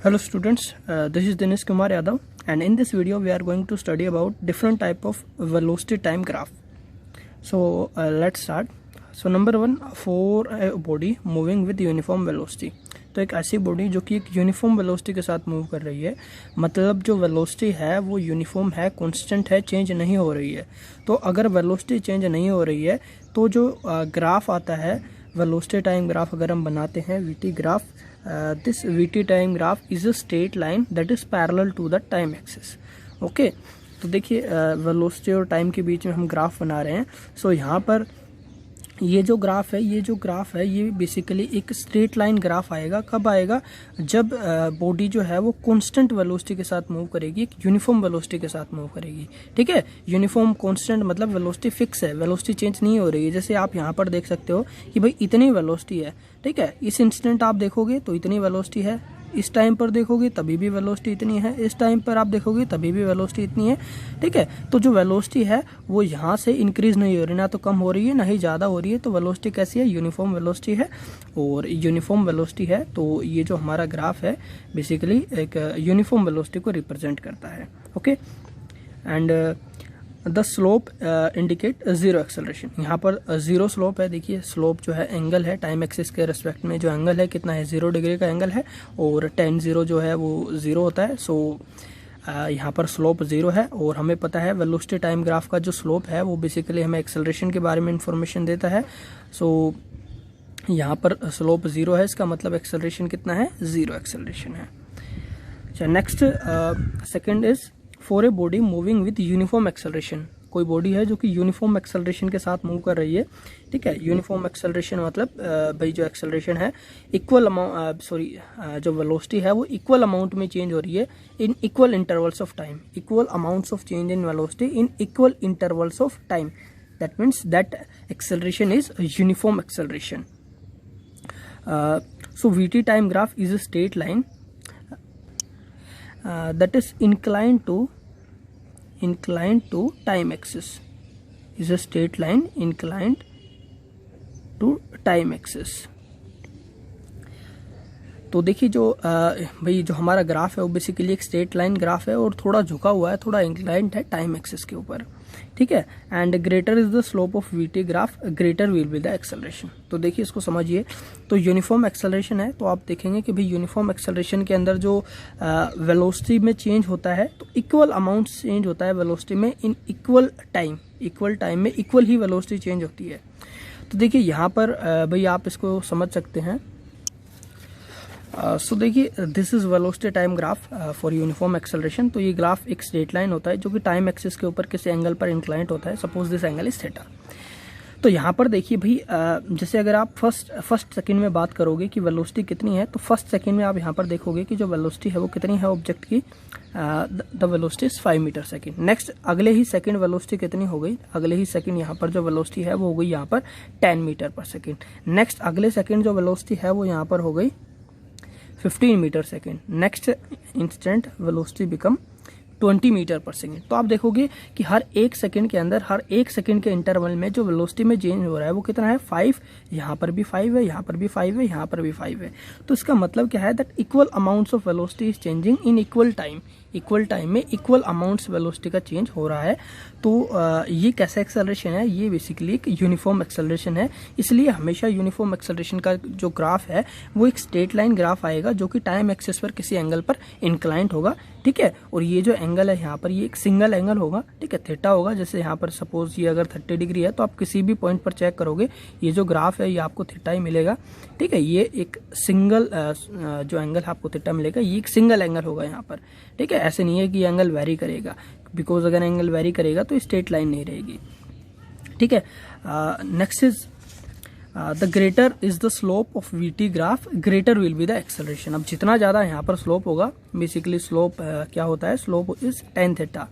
Hello students, this is Dinesh Kumar Yadav, and in this video we are going to study about different type of velocity time graph. So let's start. So number one, for a body moving with uniform velocity. तो एक ऐसी body जो कि एक uniform velocity के साथ move कर रही है, मतलब जो वेलोसिटी है वो यूनिफॉर्म है, कांस्टेंट है, चेंज नहीं हो रही है। तो अगर वेलोसिटी चेंज नहीं हो रही है तो जो ग्राफ आता है वेलोसिटी टाइम ग्राफ, अगर हम बनाते हैं VT graph, this VT time graph is a straight line that is parallel to the time axis. Okay, तो देखिए वेलोसिटी और टाइम के बीच में हम ग्राफ बना रहे हैं। सो यहाँ पर ये जो ग्राफ है ये बेसिकली एक स्ट्रेट लाइन ग्राफ आएगा। कब आएगा? जब बॉडी जो है वो कांस्टेंट वेलोसिटी के साथ मूव करेगी, एक यूनिफॉर्म वेलोसिटी के साथ मूव करेगी। ठीक है, यूनिफॉर्म कांस्टेंट मतलब वेलोसिटी फिक्स है, वेलोसिटी चेंज नहीं हो रही है। जैसे आप यहाँ पर देख सकते हो कि भाई इतनी वेलोसिटी है, ठीक है, इस इंस्टेंट आप देखोगे तो इतनी वेलोसिटी है, इस टाइम पर देखोगे तभी भी वेलोसिटी इतनी है, इस टाइम पर आप देखोगे तभी भी वेलोसिटी इतनी है। ठीक है, तो जो वेलोसिटी है वो यहाँ से इंक्रीज नहीं हो रही, ना तो कम हो रही है ना ही ज़्यादा हो रही है। तो वेलोसिटी कैसी है? यूनिफॉर्म वेलोसिटी है। और यूनिफॉर्म वेलोसिटी है तो ये जो हमारा ग्राफ है बेसिकली एक यूनिफॉर्म वेलोसिटी को रिप्रेजेंट करता है। Okay, and the slope indicate zero acceleration. यहाँ पर जीरो स्लोप है। देखिए स्लोप जो है एंगल है, टाइम एक्सिस के रिस्पेक्ट में जो एंगल है कितना है, 0 डिग्री का एंगल है, और tan 0 जो है वो 0 होता है। सो यहाँ पर स्लोप 0 है। और हमें पता है वेलोसिटी टाइम ग्राफ का जो स्लोप है वो बेसिकली हमें एक्सेलरेशन के बारे में इंफॉर्मेशन देता है। सो यहाँ पर स्लोप 0 है, इसका मतलब एक्सेलरेशन कितना है? 0 एक्सेलरेशन है। अच्छा, next second is for a body moving with uniform acceleration. कोई बॉडी है जो कि यूनिफॉर्म एक्सेलरेशन के साथ मूव कर रही है। ठीक है, यूनिफॉर्म एक्सेलरेशन मतलब भाई जो एक्सेलरेशन है इक्वल अमाउंट, जो वेलोसिटी है वो इक्वल अमाउंट में चेंज हो रही है in equal intervals of time. Equal amounts of change in velocity in equal intervals of time, that means that acceleration is uniform acceleration. So VT time graph is a straight line that is inclined to time axis, is a straight line inclined to time axis। तो देखिए जो भाई जो हमारा graph है वो basically एक straight line graph है और थोड़ा झुका हुआ है, थोड़ा इंक्लाइंड है टाइम एक्सिस के ऊपर। ठीक है, and greater is the slope of VT graph greater will be the acceleration. तो देखिए इसको समझिए, तो यूनिफॉर्म एक्सेलरेशन है तो आप देखेंगे कि भाई यूनिफॉर्म एक्सेलरेशन के अंदर जो वेलोसिटी में चेंज होता है तो इक्वल अमाउंट चेंज होता है वेलोसिटी में इन इक्वल टाइम में इक्वल ही वेलोसिटी चेंज होती है। तो देखिए यहाँ पर भाई आप इसको समझ सकते हैं। सो देखिए this is velocity time graph for uniform acceleration. तो ये ग्राफ एक स्ट्रेट लाइन होता है जो कि टाइम एक्सिस के ऊपर किसी एंगल पर इंक्लाइंट होता है। Suppose this angle is theta. तो यहाँ पर देखिए भाई जैसे अगर आप फर्स्ट सेकंड में बात करोगे कि वेलोसिटी कितनी है, तो फर्स्ट सेकंड में आप यहाँ पर देखोगे कि जो वेलोसिटी है वो कितनी है ऑब्जेक्ट की, the velocity is 5 metre second. Next अगले ही सेकंड वेलोसिटी कितनी हो गई? अगले ही सेकंड यहाँ पर जो वेलोसिटी है वो हो गई यहाँ पर 10 मीटर पर सेकेंड। नेक्स्ट अगले सेकंड जो वेलोसिटी है वो यहाँ पर हो गई 15 metre second. Next instant velocity become 20 metre पर सेकेंड। तो आप देखोगे कि हर एक सेकंड के अंदर, हर एक सेकंड के इंटरवल में जो वेलोसिटी में चेंज हो रहा है वो कितना है? 5। यहाँ पर भी 5 है, यहाँ पर भी 5 है, यहाँ पर भी 5 है। तो इसका मतलब क्या है? That equal amounts of velocity is changing in equal time. Equal time में इक्वल अमाउंट्स वेलोसिटी का चेंज हो रहा है। तो ये कैसा एक्सेलरेशन है? ये बेसिकली एक यूनिफॉर्म एक्सेलरेशन है। इसलिए हमेशा यूनिफॉर्म एक्सेलरेशन का जो ग्राफ है वो एक स्ट्रेट लाइन ग्राफ आएगा जो कि टाइम एक्सिस पर किसी एंगल पर इंक्लाइंट होगा। ठीक है, और ये जो एंगल है यहाँ पर ये एक सिंगल एंगल होगा। ठीक है, थीटा होगा। जैसे यहाँ पर सपोज ये अगर 30 डिग्री है तो आप किसी भी पॉइंट पर चेक करोगे ये जो ग्राफ है ये आपको थीटा ही मिलेगा। ठीक है, ये एक सिंगल जो एंगल आपको थीटा मिलेगा ये एक सिंगल एंगल होगा यहाँ पर। ठीक है, ऐसे नहीं है कि एंगल वेरी करेगा, बिकॉज अगर एंगल वेरी करेगा तो स्ट्रेट लाइन नहीं रहेगी। ठीक है, next is the greater is the slope of VT graph greater will be the acceleration. अब जितना ज्यादा यहाँ पर स्लोप होगा, बेसिकली स्लोप क्या होता है? Slope is tan theta.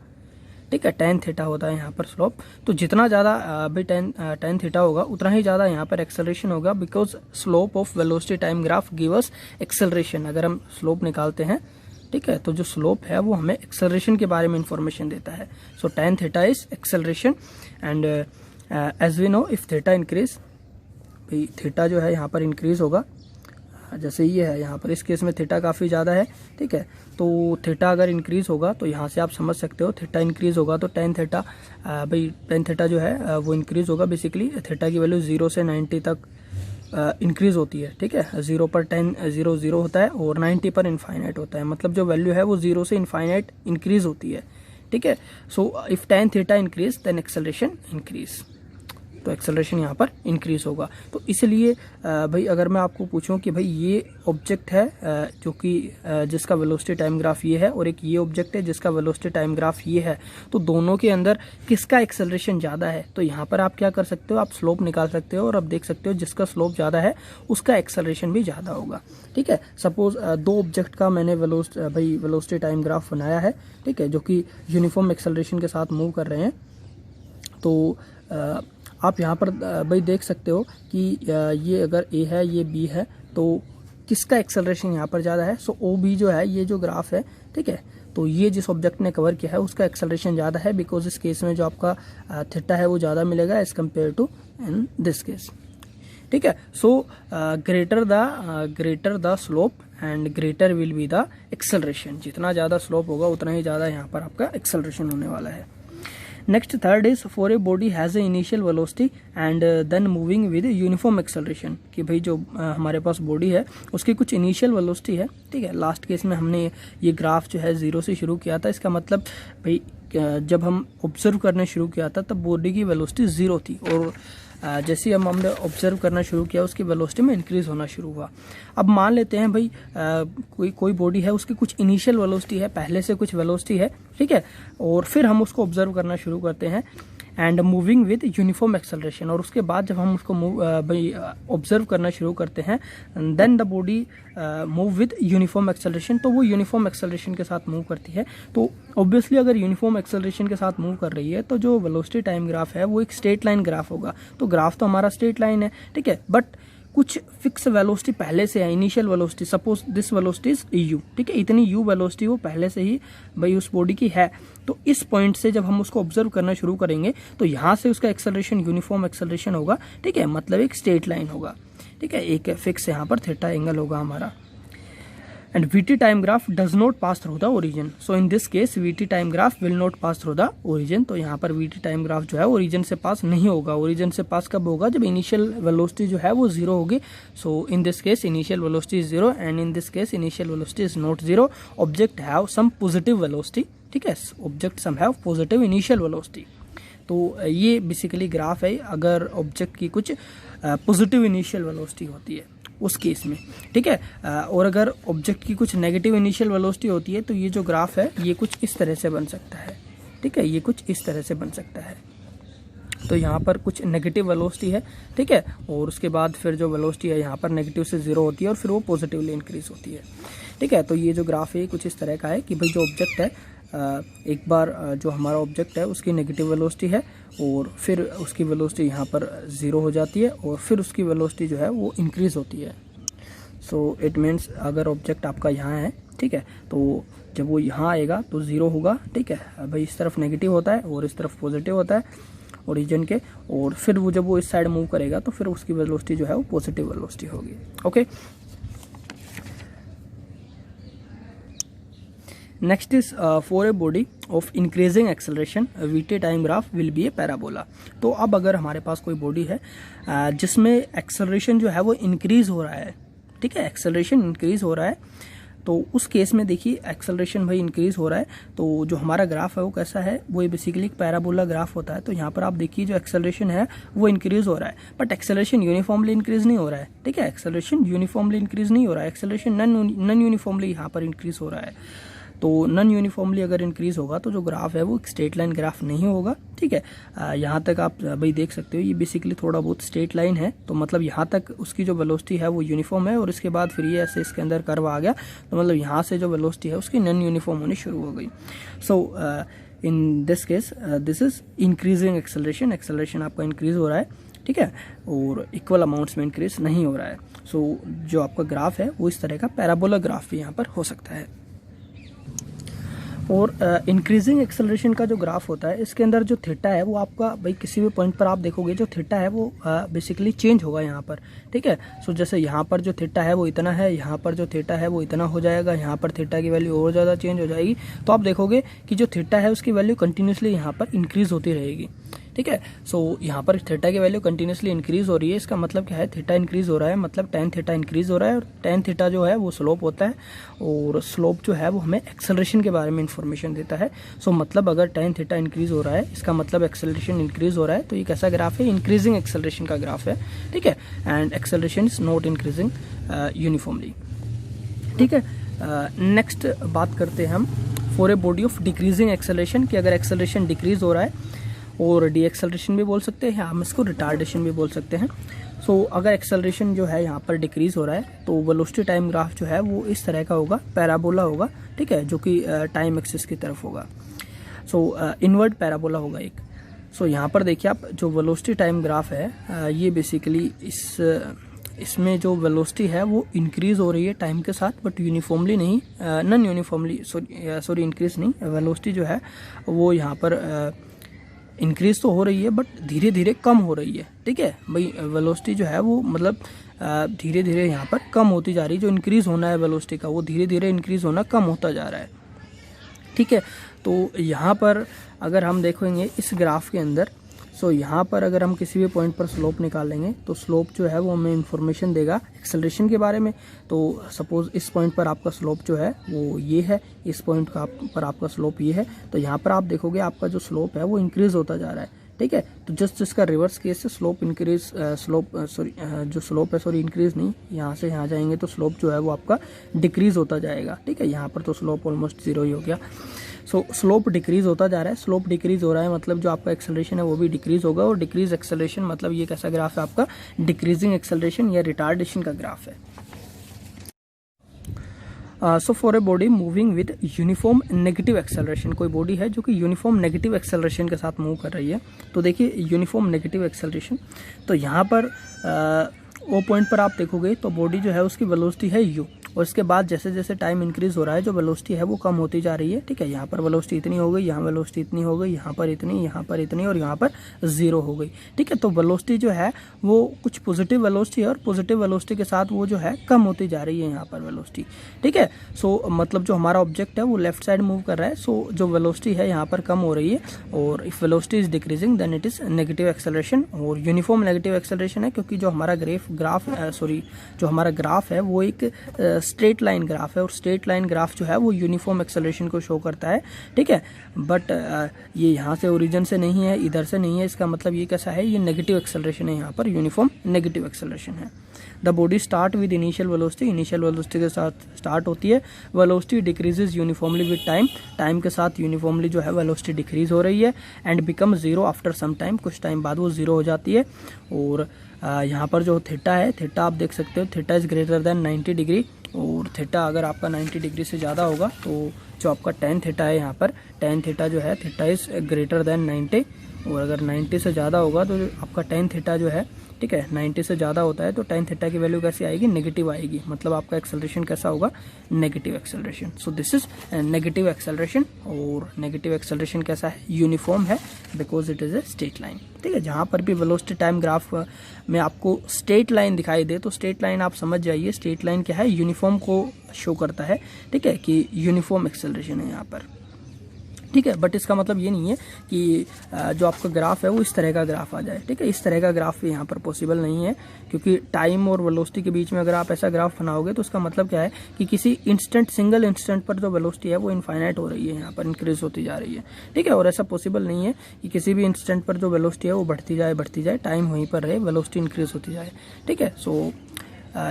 ठीक है, tan थीटा होता है यहाँ पर स्लोप। तो जितना ज्यादा भी tan थीटा होगा उतना ही ज्यादा यहाँ पर एक्सेलरेशन होगा, because slope of velocity time graph give us acceleration. अगर हम स्लोप निकालते हैं, ठीक है, तो जो स्लोप है वो हमें एक्सेलरेशन के बारे में इंफॉर्मेशन देता है। So tan theta is acceleration and as we know if theta increase, भाई थीटा जो है यहाँ पर इंक्रीज होगा जैसे ये है यहाँ पर, इस केस में थीटा काफ़ी ज़्यादा है, ठीक है। तो थीटा अगर इंक्रीज़ होगा तो यहाँ से आप समझ सकते हो, थीटा इंक्रीज़ होगा तो टेन थीटा, भाई टेन थीटा जो है वो इंक्रीज़ होगा। बेसिकली थीटा की वैल्यू 0 से 90 तक इंक्रीज़ होती है, ठीक है। 0 पर 10 0 0 होता है और 90 पर इनफाइनाइट होता है, मतलब जो वैल्यू है वो 0 से इनफाइनाइट इंक्रीज़ होती है, ठीक है। So if tan theta increase then acceleration increase, तो एक्सेलरेशन यहाँ पर इंक्रीज होगा। तो इसलिए भाई अगर मैं आपको पूछूं कि भाई ये ऑब्जेक्ट है जो कि जिसका वेलोसिटी टाइम ग्राफ ये है और एक ये ऑब्जेक्ट है जिसका वेलोसिटी टाइम ग्राफ ये है, तो दोनों के अंदर किसका एक्सेलरेशन ज़्यादा है, तो यहाँ पर आप क्या कर सकते हो, आप स्लोप निकाल सकते हो और अब देख सकते हो जिसका स्लोप ज़्यादा है उसका एक्सेलरेशन भी ज़्यादा होगा, ठीक है। सपोज दो ऑब्जेक्ट का मैंने वेलोसिटी टाइम ग्राफ बनाया है, ठीक है, जो कि यूनिफॉर्म एक्सेलरेशन के साथ मूव कर रहे हैं। तो आप यहाँ पर भाई देख सकते हो कि ये अगर ए है ये बी है, तो किसका एक्सेलरेशन यहाँ पर ज़्यादा है। सो ओ बी जो है ये जो ग्राफ है, ठीक है, तो ये जिस ऑब्जेक्ट ने कवर किया है उसका एक्सेलरेशन ज़्यादा है, बिकॉज इस केस में जो आपका थीटा है वो ज़्यादा मिलेगा as compare to in this case, ठीक है। So greater the slope and greater will be the acceleration, जितना ज़्यादा स्लोप होगा उतना ही ज़्यादा यहाँ पर आपका एक्सेलरेशन होने वाला है। Next third is for a body has a initial velocity and then moving with uniform acceleration, कि भाई जो हमारे पास बॉडी है उसकी कुछ इनिशियल वेलोसिटी है, ठीक है। लास्ट केस में हमने ये ग्राफ जो है 0 से शुरू किया था, इसका मतलब भाई जब हम ऑब्जर्व करना शुरू किया था तब बॉडी की वेलोसिटी 0 थी और जैसे ही हमने ऑब्जर्व करना शुरू किया उसकी वेलोसिटी में इंक्रीज होना शुरू हुआ। अब मान लेते हैं भाई कोई बॉडी है उसकी कुछ इनिशियल वेलोसिटी है, पहले से कुछ वेलोसिटी है, ठीक है, और फिर हम उसको ऑब्जर्व करना शुरू करते हैं and moving with uniform acceleration, और उसके बाद जब हम उसको भाई ऑब्जर्व करना शुरू करते हैं then the body move with uniform acceleration, तो वो यूनिफॉर्म एक्सेलरेशन के साथ मूव करती है। तो ऑब्वियसली अगर यूनिफॉर्म एक्सेलरेशन के साथ मूव कर रही है तो जो वेलोसिटी टाइम ग्राफ है वो एक स्ट्रेट लाइन ग्राफ होगा। तो ग्राफ तो हमारा स्ट्रेट लाइन है, ठीक है, बट कुछ फिक्स वेलोसिटी पहले से है, initial velocity, suppose this velocity is you, ठीक है, इतनी यू वेलोसिटी वो पहले से ही भाई उस बॉडी की है। तो इस पॉइंट से जब हम उसको ऑब्जर्व करना शुरू करेंगे तो यहाँ से उसका एक्सेलरेशन यूनिफॉर्म एक्सेलरेशन होगा, ठीक है, मतलब एक स्ट्रेट लाइन होगा, ठीक है, एक फिक्स यहाँ पर थीटा एंगल होगा हमारा। and Vt time graph does not pass through the origin. So in this case Vt time graph will not pass through the origin. तो यहाँ पर Vt time graph जो है origin से पास नहीं होगा। origin से पास कब होगा, जब initial velocity जो है वो 0 होगी। So in this case initial velocity is 0 and in this case initial velocity is not 0. Object have some positive velocity, ठीक है, object some have positive initial velocity. तो ये बेसिकली ग्राफ है अगर ऑब्जेक्ट की कुछ पॉजिटिव इनिशियल वेलोसिटी होती है उस केस में, ठीक है, और अगर ऑब्जेक्ट की कुछ नेगेटिव इनिशियल वेलोसिटी होती है तो ये जो ग्राफ है ये कुछ इस तरह से बन सकता है, ठीक है, ये कुछ इस तरह से बन सकता है। तो यहाँ पर कुछ नेगेटिव वेलोसिटी है, ठीक है, और उसके बाद फिर जो वेलोसिटी है यहाँ पर नेगेटिव से 0 होती है और फिर वो पॉजिटिवली इंक्रीज होती है, ठीक है। तो ये जो ग्राफ है कुछ इस तरह का है कि भाई जो ऑब्जेक्ट है एक बार जो हमारा ऑब्जेक्ट है उसकी नेगेटिव वेलोसिटी है और फिर उसकी वेलोसिटी यहाँ पर 0 हो जाती है और फिर उसकी वेलोसिटी जो है वो इंक्रीज़ होती है। सो इट मीन्स अगर ऑब्जेक्ट आपका यहाँ है, ठीक है, तो जब वो यहाँ आएगा तो 0 होगा, ठीक है, भाई इस तरफ नेगेटिव होता है और इस तरफ पॉजिटिव होता है ओरिजिन के, और फिर वो जब वो इस साइड मूव करेगा तो फिर उसकी वेलोसिटी जो है वो पॉजिटिव वेलोसिटी होगी। Okay, next is for a body of increasing acceleration VT time graph will be A parabola. तो अब अगर हमारे पास कोई बॉडी है जिसमें एक्सेलरेशन जो है वो इंक्रीज हो रहा है, ठीक है, एक्सेलरेशन इंक्रीज हो रहा है, तो उस केस में देखिए एक्सेलरेशन भाई इंक्रीज हो रहा है तो जो हमारा ग्राफ है वो कैसा है, वो बेसिकली एक पैराबोला ग्राफ होता है। तो यहाँ पर आप देखिए जो एक्सेलरेशन है वो इंक्रीज हो रहा है, बट एक्सेलरेशन यूनिफॉर्मली इंक्रीज नहीं हो रहा है, ठीक है, एक्सेलरेशन यूनिफॉर्मली इंक्रीज नहीं हो रहा है, एक्सेलरेशन नॉन यूनिफॉर्मली यहाँ पर इंक्रीज हो रहा है। तो नॉन यूनिफॉर्मली अगर इंक्रीज होगा तो जो ग्राफ है वो स्ट्रेट लाइन ग्राफ नहीं होगा, ठीक है। यहाँ तक आप भाई देख सकते हो ये बेसिकली थोड़ा बहुत स्ट्रेट लाइन है, तो मतलब यहाँ तक उसकी जो वेलोसिटी है वो यूनिफॉर्म है और इसके बाद फिर ये ऐसे इसके अंदर कर्व आ गया, तो मतलब यहाँ से जो वेलोसिटी है उसकी नॉन यूनिफॉर्म होनी शुरू हो गई। So in this case this is increasing acceleration, acceleration आपका इंक्रीज हो रहा है, ठीक है, और इक्वल अमाउंट्स में इंक्रीज नहीं हो रहा है। सो जो आपका ग्राफ है वो इस तरह का पैराबोला ग्राफ भी यहाँ पर हो सकता है। और इंक्रीजिंग एक्सेलरेशन का जो ग्राफ होता है इसके अंदर जो थीटा है वो आपका भाई किसी भी पॉइंट पर आप देखोगे जो थीटा है वो बेसिकली चेंज होगा यहाँ पर, ठीक है। सो जैसे यहाँ पर जो थीटा है वो इतना है, यहाँ पर जो थीटा है वो इतना हो जाएगा, यहाँ पर थीटा की वैल्यू और ज़्यादा चेंज हो जाएगी। तो आप देखोगे कि जो थीटा है उसकी वैल्यू कंटिन्यूसली यहाँ पर इंक्रीज होती रहेगी, ठीक है। सो यहाँ पर थीटा की वैल्यू कंटिन्यूसली इंक्रीज हो रही है, इसका मतलब क्या है, थीटा इंक्रीज हो रहा है मतलब टेन थीटा इंक्रीज हो रहा है, और टेन थीटा जो है वो स्लोप होता है, और स्लोप जो है वो हमें एक्सेलरेशन के बारे में इंफॉर्मेशन देता है। सो मतलब अगर टेन थीटा इंक्रीज हो रहा है इसका मतलब एक्सेलरेशन इंक्रीज हो रहा है, तो ये कैसा ग्राफ है, इंक्रीजिंग एक्सेलरेशन का ग्राफ है, ठीक है। And acceleration is not increasing uniformly, ठीक है। नेक्स्ट बात करते हैं हम for a body of decreasing acceleration, कि अगर एक्सेलरेशन डिक्रीज हो रहा है, और डी एक्सेलरेशन भी बोल सकते हैं, हम इसको रिटार्डेशन भी बोल सकते हैं। सो अगर एक्सेलरेशन जो है यहाँ पर डिक्रीज हो रहा है तो वेलोसिटी टाइम ग्राफ जो है वो इस तरह का होगा, पैराबोला होगा, ठीक है, जो कि टाइम एक्सिस की तरफ होगा। सो इनवर्ड पैराबोला होगा एक। सो यहाँ पर देखिए आप, जो वेलोसिटी टाइम ग्राफ है ये बेसिकली इसमें जो वेलोसिटी है वो इंक्रीज हो रही है टाइम के साथ, बट यूनिफॉर्मली नहीं, नॉन यूनिफॉर्मली, सॉरी इंक्रीज नहीं, वेलोसिटी जो है वो यहाँ पर इंक्रीज तो हो रही है बट धीरे धीरे कम हो रही है, ठीक है भाई। वेलोसिटी जो है वो मतलब धीरे धीरे यहाँ पर कम होती जा रही है, जो इंक्रीज होना है वेलोसिटी का वो धीरे धीरे इंक्रीज होना कम होता जा रहा है, ठीक है। तो यहाँ पर अगर हम देखेंगे इस ग्राफ के अंदर, सो यहाँ पर अगर हम किसी भी पॉइंट पर स्लोप निकालेंगे तो स्लोप जो है वो हमें इंफॉर्मेशन देगा एक्सेलरेशन के बारे में। तो सपोज इस पॉइंट पर आपका स्लोप जो है वो ये है, इस पॉइंट का पर आपका स्लोप ये है, तो यहाँ पर आप देखोगे आपका जो स्लोप है वो इंक्रीज होता जा रहा है, ठीक है। तो जस्ट इसका रिवर्स केस है, स्लोप इंक्रीज, जो स्लोप है सॉरी इंक्रीज नहीं, यहाँ से यहाँ जाएंगे तो स्लोप जो है वो आपका डिक्रीज होता जाएगा, ठीक है। यहाँ पर तो स्लोप ऑलमोस्ट जीरो ही हो गया। सो स्लोप डिक्रीज होता जा रहा है, स्लोप डिक्रीज हो रहा है मतलब जो आपका एक्सेलरेशन है वो भी डिक्रीज होगा, और डिक्रीज एक्सेलरेशन मतलब ये कैसा ग्राफ है आपका, डिक्रीजिंग एक्सेलरेशन या रिटार्डेशन का ग्राफ है। So for a body moving with uniform negative acceleration, कोई बॉडी है जो कि यूनिफॉर्म नेगेटिव एक्सेलरेशन के साथ मूव कर रही है, तो देखिए यूनिफॉर्म नेगेटिव एक्सेलरेशन, तो यहाँ पर वो पॉइंट पर आप देखोगे तो बॉडी जो है उसकी वेलोसिटी है u, और इसके बाद जैसे जैसे टाइम इंक्रीज हो रहा है जो वेलोसिटी है वो कम होती जा रही है, ठीक है। यहाँ पर वेलोसिटी इतनी हो गई, यहाँ वेलोसिटी इतनी हो गई, यहाँ पर इतनी, यहाँ पर इतनी, और यहाँ पर जीरो हो गई, ठीक है। तो वेलोसिटी जो है वो कुछ पॉजिटिव वेलोसिटी है, और पॉजिटिव वेलोसिटी के साथ वो जो है कम होती जा रही है यहाँ पर वेलोसिटी, ठीक है। सो मतलब जो हमारा ऑब्जेक्ट है वो लेफ्ट साइड मूव कर रहा है, सो जो वेलोसिटी है यहाँ पर कम हो रही है, और if velocity is decreasing then it is negative acceleration, और यूनिफॉर्म नेगेटिव एक्सेलरेशन है क्योंकि जो हमारा जो हमारा ग्राफ है वो एक स्ट्रेट लाइन ग्राफ है, और स्ट्रेट लाइन ग्राफ जो है वो यूनिफॉर्म एक्सेलरेशन को शो करता है, ठीक है। बट ये यहाँ से ओरिजिन से नहीं है, इधर से नहीं है, इसका मतलब ये कैसा है, ये नेगेटिव एक्सेलरेशन है, यहाँ पर यूनिफॉर्म नेगेटिव एक्सेलरेशन है। The body start with initial velocity, initial velocity के साथ स्टार्ट होती है, velocity decreases uniformly with time, time के साथ यूनिफॉर्मली जो है वेलोसिटी डिक्रीज हो रही है, and become zero after some time, कुछ टाइम बाद वो जीरो हो जाती है। और यहाँ पर जो थीटा है, थीटा आप देख सकते हो, theta is greater than 90 degree, और थीटा अगर आपका 90 डिग्री से ज़्यादा होगा तो जो आपका टेन थीटा है, यहाँ पर टेन थीटा जो है, थीटा इज ग्रेटर देन 90, और अगर 90 से ज़्यादा होगा तो आपका टेन थीटा जो है, ठीक है, 90 से ज़्यादा होता है तो टेन थीटा की वैल्यू कैसी आएगी, नेगेटिव आएगी, मतलब आपका एक्सेलरेशन कैसा होगा, negative acceleration. So this is negative acceleration, और नेगेटिव एक्सेलरेशन कैसा है, यूनिफॉर्म है, because it is a straight line, ठीक है। जहाँ पर भी वेलोसिटी टाइम ग्राफ में आपको स्ट्रेट लाइन दिखाई दे तो स्ट्रेट लाइन आप समझ जाइए, स्ट्रेट लाइन क्या है, यूनिफॉर्म को शो करता है, ठीक है, कि यूनिफॉर्म एक्सेलरेशन है यहाँ पर, ठीक है। बट इसका मतलब ये नहीं है कि जो आपका ग्राफ है वो इस तरह का ग्राफ आ जाए, ठीक है, इस तरह का ग्राफ यहाँ पर पॉसिबल नहीं है, क्योंकि टाइम और वेलोसिटी के बीच में अगर आप ऐसा ग्राफ बनाओगे तो उसका मतलब क्या है कि किसी इंस्टेंट, सिंगल इंस्टेंट पर जो वेलोसिटी है वो इनफाइनाइट हो रही है, यहाँ पर इंक्रीज होती जा रही है, ठीक है। और ऐसा पॉसिबल नहीं है कि किसी भी इंस्टेंट पर जो वेलोसिटी है वो बढ़ती जाए, टाइम वहीं पर रहे, वेलोसिटी इंक्रीज होती जाए, ठीक है। सो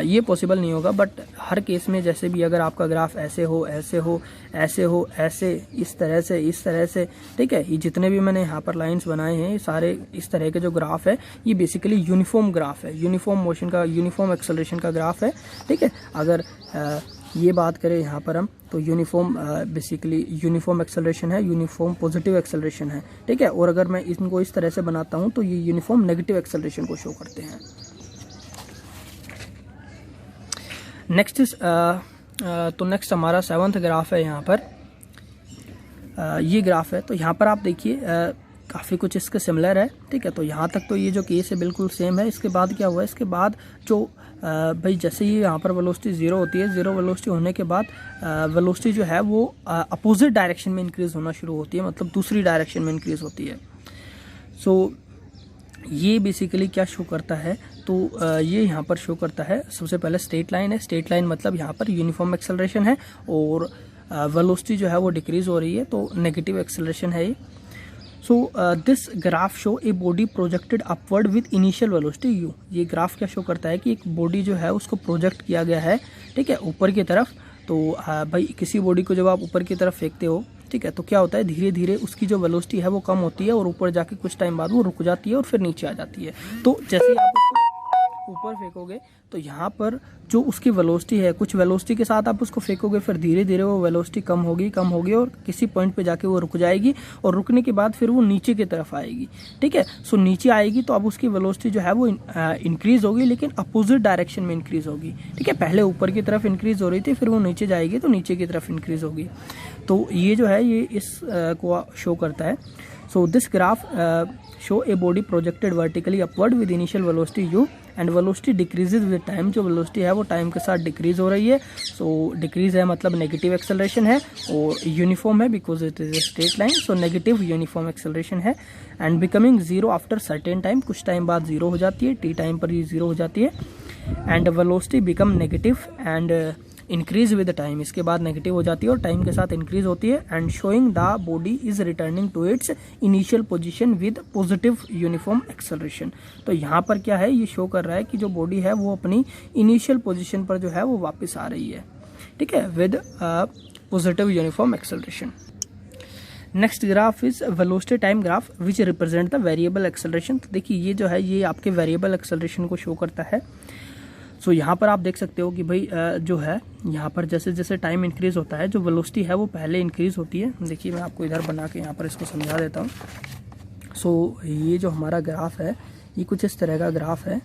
ये पॉसिबल नहीं होगा, बट हर केस में जैसे भी अगर आपका ग्राफ ऐसे हो, ऐसे हो, ऐसे हो, ऐसे, इस तरह से, ठीक है, ये जितने भी मैंने यहाँ पर लाइंस बनाए हैं सारे इस तरह के जो ग्राफ है ये बेसिकली यूनिफॉर्म ग्राफ है, यूनिफॉर्म मोशन का, यूनिफॉर्म एक्सेलरेशन का ग्राफ है, ठीक है। अगर ये बात करें यहाँ पर हम तो यूनिफॉर्म बेसिकली यूनिफॉर्म एक्सेलरेशन है, यूनिफॉर्म पॉजिटिव एक्सेलरेशन है, ठीक है। और अगर मैं इनको इस तरह से बनाता हूँ तो ये यूनिफॉर्म नेगेटिव एक्सेलरेशन को शो करते हैं। नेक्स्ट इज तो नेक्स्ट हमारा 7th ग्राफ है यहाँ पर, ये ग्राफ है। तो यहाँ पर आप देखिए काफ़ी कुछ इसके सिमिलर है, ठीक है। तो यहाँ तक तो ये जो केस है बिल्कुल सेम है। इसके बाद क्या हुआ, इसके बाद जो भाई जैसे ही यहाँ पर वेलोसिटी 0 होती है, 0 वेलोसिटी होने के बाद वेलोसिटी जो है वो अपोजिट डायरेक्शन में इंक्रीज़ होना शुरू होती है, मतलब दूसरी डायरेक्शन में इंक्रीज़ होती है। सो ये बेसिकली क्या शो करता है, तो ये यहाँ पर शो करता है, सबसे पहले स्ट्रेट लाइन है। स्ट्रेट लाइन मतलब यहाँ पर यूनिफॉर्म एक्सेलरेशन है और वेलोसिटी जो है वो डिक्रीज़ हो रही है, तो नेगेटिव एक्सेलरेशन है ये। So this graph show a body projected upward with initial velocity u। ये ग्राफ क्या शो करता है कि एक बॉडी जो है उसको प्रोजेक्ट किया गया है, ठीक है, ऊपर की तरफ। तो भाई किसी बॉडी को जब आप ऊपर की तरफ फेंकते हो, ठीक है, तो क्या होता है, धीरे धीरे उसकी जो वेलोसिटी है वो कम होती है और ऊपर जाके कुछ टाइम बाद वो रुक जाती है और फिर नीचे आ जाती है। तो जैसे आप उसको ऊपर फेंकोगे तो यहाँ पर जो उसकी वेलोसिटी है, कुछ वेलोसिटी के साथ आप उसको फेंकोगे, फिर धीरे धीरे वो वेलोसिटी कम होगी और किसी पॉइंट पे जाके वो रुक जाएगी और रुकने के बाद फिर वो नीचे की तरफ आएगी, ठीक है। सो नीचे आएगी तो अब उसकी वेलोसिटी जो है वो इंक्रीज होगी, लेकिन अपोजिट डायरेक्शन में इंक्रीज होगी, ठीक है। पहले ऊपर की तरफ इंक्रीज हो रही थी, फिर वो नीचे जाएगी तो नीचे की तरफ इंक्रीज होगी। तो ये जो है ये इस को शो करता है। So this graph show a body projected vertically upward with initial velocity u and velocity decreases with time. जो वेलोसिटी है वो टाइम के साथ डिक्रीज हो रही है। सो डिक्रीज है मतलब नेगेटिव एक्सेलरेशन है और यूनिफॉर्म है because it is a straight line, so negative uniform acceleration है and becoming zero after certain time. कुछ टाइम बाद जीरो हो जाती है, टी टाइम पर ये जीरो हो जाती है and velocity become negative and increase with time. इसके बाद नेगेटिव हो जाती है और टाइम के साथ इंक्रीज होती है and showing the body is returning to its initial position with positive uniform acceleration. तो यहाँ पर क्या है, ये शो कर रहा है कि जो बॉडी है वो अपनी इनिशियल पोजीशन पर जो है वो वापस आ रही है, ठीक है, with positive uniform acceleration. Next graph is velocity time graph which represent the variable acceleration. तो देखिए ये जो है ये आपके वेरिएबल एक्सेलरेशन को शो करता है। सो यहाँ पर आप देख सकते हो कि भाई जो है यहाँ पर जैसे जैसे टाइम इंक्रीज होता है, जो वेलोसिटी है वो पहले इंक्रीज होती है। देखिए मैं आपको इधर बना के यहाँ पर इसको समझा देता हूँ। सो ये जो हमारा ग्राफ है ये कुछ इस तरह का ग्राफ है,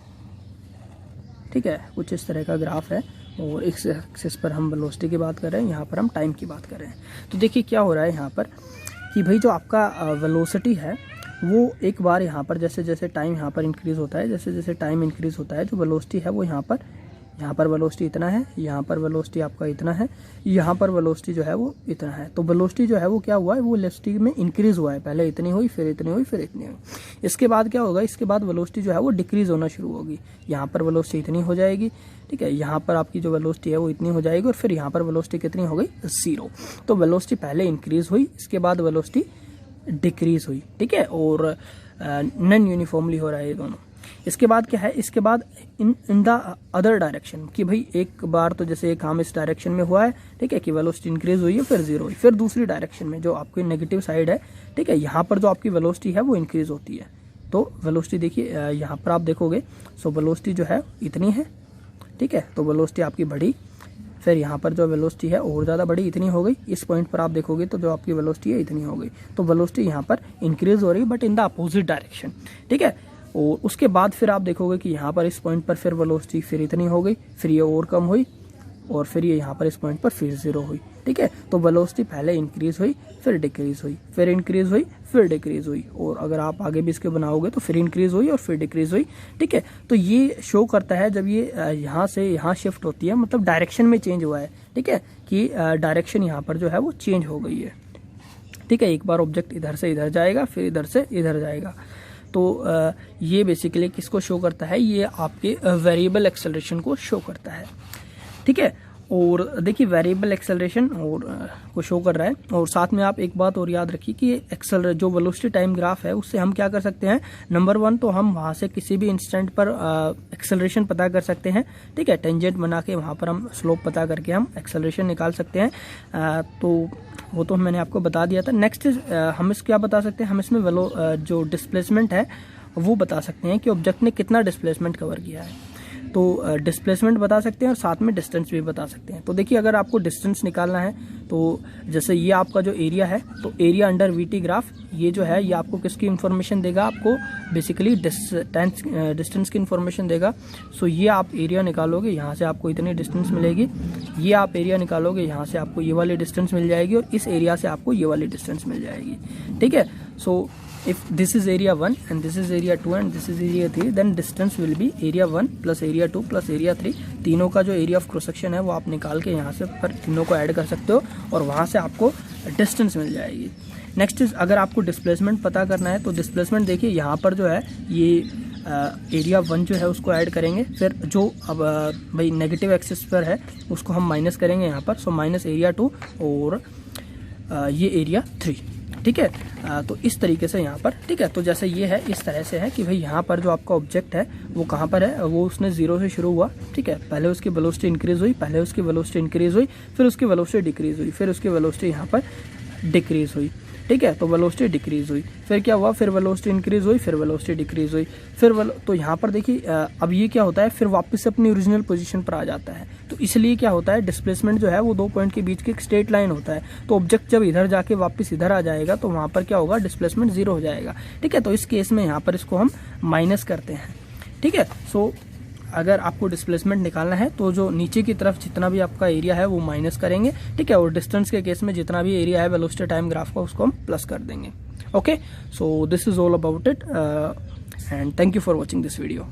ठीक है, कुछ इस तरह का ग्राफ है और इस एक्सिस पर हम वेलोसिटी की बात कर रहे हैं, यहाँ पर हम टाइम की बात कर रहे हैं। तो देखिए क्या हो रहा है यहाँ पर कि भाई जो आपका वेलोसिटी है वो एक बार यहाँ पर जैसे जैसे टाइम यहाँ पर इंक्रीज होता है, जैसे जैसे टाइम इंक्रीज होता है, जो वेलोसिटी है वो यहाँ पर वेलोसिटी इतना है, यहाँ पर वेलोसिटी आपका इतना है, यहाँ पर वेलोसिटी जो है वो इतना है। तो वेलोसिटी जो है वो क्या हुआ है, वो वेलोसिटी में इंक्रीज हुआ है, पहले इतनी हुई, फिर इतनी हुई, फिर इतनी हुई। इसके बाद क्या होगा, इसके बाद वेलोसिटी जो है वो डिक्रीज होना शुरू होगी। यहाँ पर वेलोसिटी इतनी हो जाएगी, ठीक है, यहाँ पर आपकी जो वेलोसिटी है वो इतनी हो जाएगी और फिर यहाँ पर वेलोसिटी कितनी हो गई, 0। तो वेलोसिटी पहले इंक्रीज हुई, इसके बाद वेलोसिटी डिक्रीज हुई, ठीक है, और नॉन यूनिफॉर्मली हो रहा है ये दोनों। इसके बाद क्या है, इसके बाद इन द अदर डायरेक्शन कि भाई एक बार तो जैसे एक काम इस डायरेक्शन में हुआ है, ठीक है, कि वेलोसिटी इंक्रीज हुई है, फिर 0 हुई, फिर दूसरी डायरेक्शन में जो आपकी नेगेटिव साइड है, ठीक है, यहाँ पर जो आपकी वेलोसिटी है वो इंक्रीज होती है। तो वेलोसिटी देखिए यहाँ पर आप देखोगे, सो वेलोसिटी जो है इतनी है, ठीक है, तो वेलोसिटी आपकी बढ़ी, फिर यहाँ पर जो वेलोसिटी है और ज़्यादा बड़ी, इतनी हो गई। इस पॉइंट पर आप देखोगे तो जो आपकी वेलोसिटी है इतनी हो गई। तो वेलोसिटी यहाँ पर इंक्रीज हो रही है but in the opposite direction, ठीक है। और उसके बाद फिर आप देखोगे कि यहाँ पर इस पॉइंट पर फिर वेलोसिटी फिर इतनी हो गई, फिर ये और कम हुई और फिर ये यहाँ पर इस पॉइंट पर फिर 0 हुई, ठीक है। तो वेलोसिटी पहले इंक्रीज हुई, फिर डिक्रीज हुई, फिर इंक्रीज हुई, फिर डिक्रीज हुई, और अगर आप आगे भी इसके बनाओगे तो फिर इंक्रीज हुई और फिर डिक्रीज हुई, ठीक है। तो ये शो करता है जब ये यहाँ से यहाँ शिफ्ट होती है, मतलब डायरेक्शन में चेंज हुआ है, ठीक है, कि डायरेक्शन यहाँ पर जो है वो चेंज हो गई है, ठीक है। एक बार ऑब्जेक्ट इधर से इधर जाएगा, फिर इधर से इधर जाएगा। तो ये बेसिकली किसको शो करता है, ये आपके वेरिएबल एक्सेलरेशन को शो करता है, ठीक है। और देखिए वेरिएबल एक्सेलरेशन और को शो कर रहा है। और साथ में आप एक बात और याद रखिए कि एक्सेलरेशन जो वेलोसिटी टाइम ग्राफ है उससे हम क्या कर सकते हैं, नंबर 1 तो हम वहाँ से किसी भी इंस्टेंट पर एक्सेलरेशन पता कर सकते हैं, ठीक है, टेंजेंट बना के वहाँ पर हम स्लोप पता करके हम एक्सेलरेशन निकाल सकते हैं। तो वो तो मैंने आपको बता दिया था। नेक्स्ट हम इस क्या बता सकते हैं, हम इसमें जो डिस्प्लेसमेंट है वो बता सकते हैं कि ऑब्जेक्ट ने कितना डिस्प्लेसमेंट कवर किया है। तो डिस्प्लेसमेंट बता सकते हैं और साथ में डिस्टेंस भी बता सकते हैं। तो देखिए अगर आपको डिस्टेंस निकालना है तो जैसे ये आपका जो एरिया है, तो एरिया अंडर वीटी ग्राफ ये जो है ये आपको किसकी इन्फॉर्मेशन देगा, आपको बेसिकली डिस्टेंस की इन्फॉर्मेशन देगा। सो ये आप एरिया निकालोगे, यहाँ से आपको इतनी डिस्टेंस मिलेगी, ये आप एरिया निकालोगे, यहाँ से आपको ये वाली डिस्टेंस मिल जाएगी और इस एरिया से आपको ये वाली डिस्टेंस मिल जाएगी। ठीक है, सो if this is area 1 and this is area 2 and this is area 3, then distance will be area 1 plus area 2 plus area 3। तीनों का जो एरिया ऑफ क्रॉस सेक्शन है वो आप निकाल के यहाँ से पर तीनों को ऐड कर सकते हो और वहाँ से आपको डिस्टेंस मिल जाएगी। नेक्स्ट इज अगर आपको डिस्प्लेसमेंट पता करना है तो डिस्प्लेसमेंट देखिए यहाँ पर जो है ये एरिया 1 जो है उसको ऐड करेंगे, फिर जो अब भाई नेगेटिव एक्सिस पर है उसको हम माइनस करेंगे यहाँ पर। सो माइनस एरिया 2 और ये एरिया 3। ठीक है, तो इस तरीके से यहाँ पर। ठीक है, तो जैसे ये है इस तरह से है कि भाई यहाँ पर जो आपका ऑब्जेक्ट है वो कहाँ पर है, वो उसने 0 से शुरू हुआ। ठीक है, पहले उसकी वेलोसिटी इंक्रीज हुई, पहले उसकी वेलोसिटी इंक्रीज हुई, फिर उसकी वेलोसिटी डिक्रीज हुई, फिर उसकी वेलोसिटी यहाँ पर डिक्रीज हुई। ठीक है, तो वेलोसिटी डिक्रीज हुई, फिर क्या हुआ, फिर वेलोसिटी इंक्रीज हुई, फिर वेलोसिटी डिक्रीज हुई, फिर तो यहाँ पर देखिए अब ये क्या होता है, फिर वापस से अपनी ओरिजिनल पोजीशन पर आ जाता है। तो इसलिए क्या होता है, डिस्प्लेसमेंट जो है वो 2 पॉइंट के बीच की एक स्ट्रेट लाइन होता है। तो ऑब्जेक्ट जब इधर जाके वापस इधर आ जाएगा तो वहाँ पर क्या होगा, डिस्प्लेसमेंट 0 हो जाएगा। ठीक है, तो इस केस में यहाँ पर इसको हम माइनस करते हैं। ठीक है, सो अगर आपको डिस्प्लेसमेंट निकालना है तो जो नीचे की तरफ जितना भी आपका एरिया है वो माइनस करेंगे। ठीक है, और डिस्टेंस के केस में जितना भी एरिया है वेलोसिटी टाइम ग्राफ का उसको हम प्लस कर देंगे। Okay, so this is all about it and thank you for watching this video.